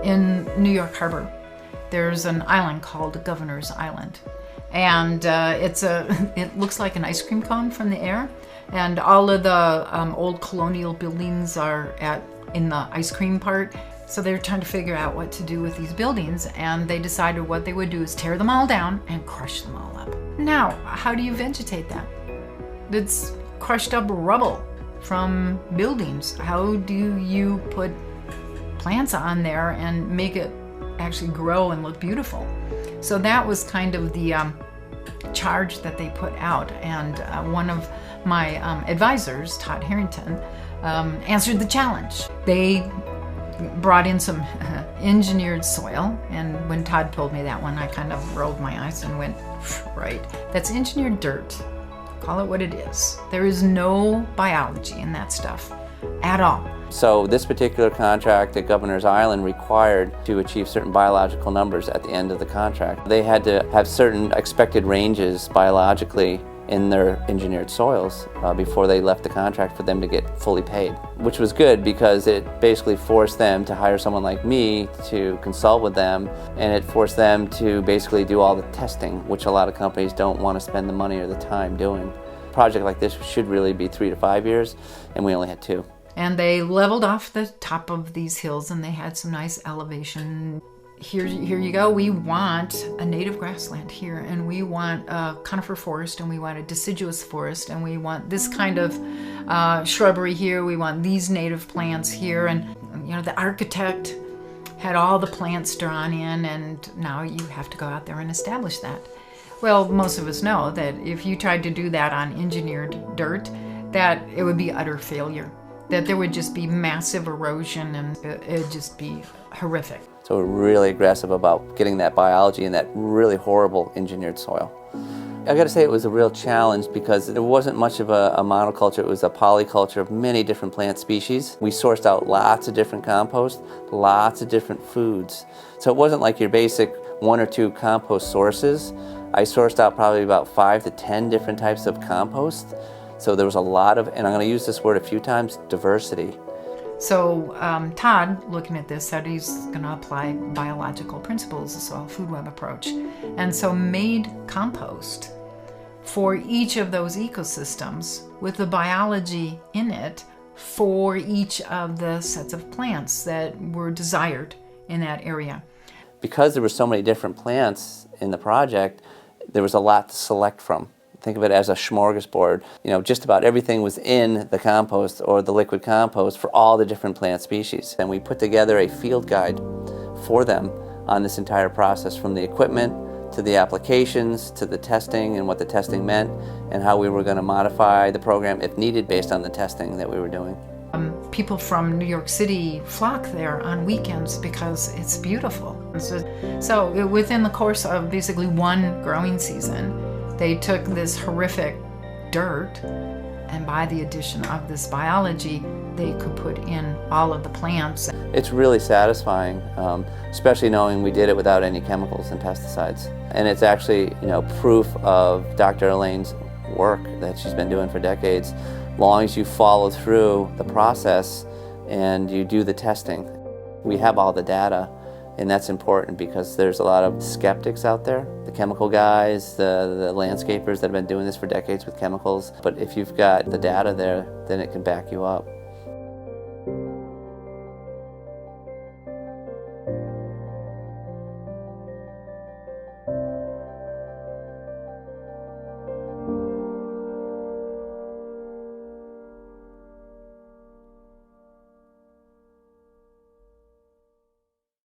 In New York Harbor, there's an island called Governor's Island. And it looks like an ice cream cone from the air. And all of the old colonial buildings are in the ice cream part. So they're trying to figure out what to do with these buildings. And they decided what they would do is tear them all down and crush them all up. Now, how do you vegetate that? It's crushed up rubble from buildings. How do you put plants on there and make it actually grow and look beautiful? So that was kind of the charge that they put out. And one of my advisors, Todd Harrington, answered the challenge. They brought in some engineered soil, and when Todd told me that one, I kind of rolled my eyes and went, right, that's engineered dirt. Call it what it is. There is no biology in that stuff at all. So this particular contract at Governor's Island required to achieve certain biological numbers at the end of the contract. They had to have certain expected ranges biologically in their engineered soils before they left the contract for them to get fully paid, which was good because it basically forced them to hire someone like me to consult with them, and it forced them to basically do all the testing, which a lot of companies don't want to spend the money or the time doing. A project like this should really be 3 to 5 years, and we only had 2. And they leveled off the top of these hills, and they had some nice elevation. Here you go. We want a native grassland here, and we want a conifer forest, and we want a deciduous forest, and we want this kind of shrubbery here. We want these native plants here. And the architect had all the plants drawn in, and now you have to go out there and establish that. Well, most of us know that if you tried to do that on engineered dirt, that it would be utter failure. That there would just be massive erosion, and it'd just be horrific. So we're really aggressive about getting that biology in that really horrible engineered soil. I got to say it was a real challenge because there wasn't much of a monoculture. It was a polyculture of many different plant species. We sourced out lots of different compost, lots of different foods. So it wasn't like your basic 1 or 2 compost sources. I sourced out probably about 5 to 10 different types of compost. So there was a lot of, and I'm going to use this word a few times, diversity. So Todd, looking at this, said he's going to apply biological principles, the soil food web approach, and so made compost for each of those ecosystems with the biology in it for each of the sets of plants that were desired in that area. Because there were so many different plants in the project, there was a lot to select from. Think of it as a smorgasbord. Just about everything was in the compost or the liquid compost for all the different plant species. And we put together a field guide for them on this entire process, from the equipment to the applications to the testing and what the testing meant and how we were going to modify the program if needed based on the testing that we were doing. People from New York City flock there on weekends because it's beautiful. So within the course of basically one growing season, they took this horrific dirt, and by the addition of this biology, they could put in all of the plants. It's really satisfying, especially knowing we did it without any chemicals and pesticides. And it's actually, proof of Dr. Elaine's work that she's been doing for decades. As long as you follow through the process and you do the testing. We have all the data. And that's important because there's a lot of skeptics out there, the chemical guys, the landscapers that have been doing this for decades with chemicals. But if you've got the data there, then it can back you up.